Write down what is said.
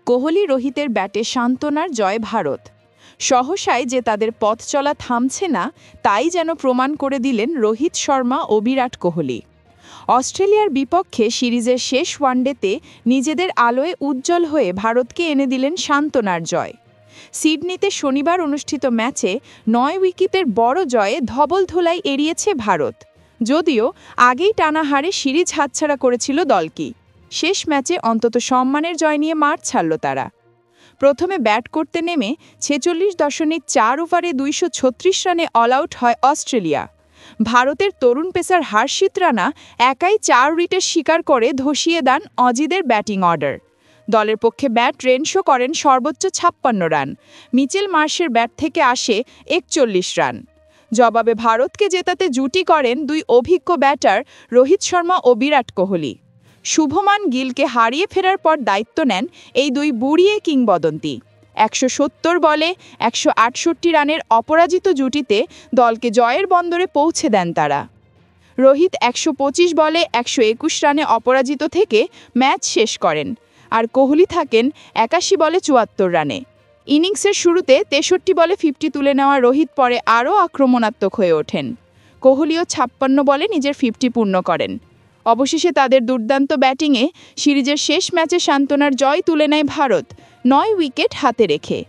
কোহলি রোহিতের ব্যাটে সান্ত্বনার জয় ভারত। সহসায় যে তাদের পথ চলা থামছে না তাই যেন প্রমাণ করে দিলেন রোহিত শর্মা ও বিরাট কোহলি। অস্ট্রেলিয়ার বিপক্ষে সিরিজের শেষ ওয়ানডেতে নিজেদের আলোয় উজ্জ্বল হয়ে ভারতকে এনে দিলেন সান্ত্বনার জয়। সিডনিতে শনিবার অনুষ্ঠিত ম্যাচে ৯ উইকেটের বড় জয়ে ধবলধোলাই এড়িয়েছে ভারত। যদিও আগেই টানা হারে সিরিজ হাতছাড়া করেছিল দলটি। শেষ ম্যাচে অন্তত সম্মানের জয় নিয়ে মাঠ ছাড়ল তারা। প্রথমে ব্যাট করতে নেমে ৪৬.৪ ওভারে ২৩৬ রানে অল আউট হয় অস্ট্রেলিয়া। ভারতের তরুণ পেসার হর্ষিত রানা একাই ৪ উইকেট শিকার করে ধসিয়ে দেন অজিদের ব্যাটিং অর্ডার। দলের পক্ষে ব্যাট রেনশো করেন সর্বোচ্চ ৫৬ রান। মিচেল মার্শের ব্যাট থেকে আসে ৪১ রান। জবাবে ভারতকে জেতাতে জুটি করেন দুই অভিজ্ঞ ব্যাটার রোহিত শর্মা ও বিরাট কোহলি। শুভমান গিলকে হারিয়ে ফেরার পর দায়িত্ব নেন এই দুই বুড়িয়ে কিংবদন্তি। ১৭০ বলে ১৬৮ রানের অপরাজিত জুটিতে দলকে জয়ের বন্দরে পৌঁছে দেন তারা। রোহিত ১২৫ বলে ১২১ রানে অপরাজিত থেকে ম্যাচ শেষ করেন, আর কোহলি থাকেন ৮১ বলে ৭৪ রানে। ইনিংসের শুরুতে ৬৩ বলে 50 তুলে নেওয়া রোহিত পরে আরও আক্রমণাত্মক হয়ে ওঠেন। কোহলিও ৫৬ বলে নিজের 50 পূর্ণ করেন। অবশেষে তাদের দুর্দান্ত ব্যাটিংয়ে সিরিজের শেষ ম্যাচে সান্ত্বনার জয় তুলে নেয় ভারত, ৯ উইকেট হাতে রেখে।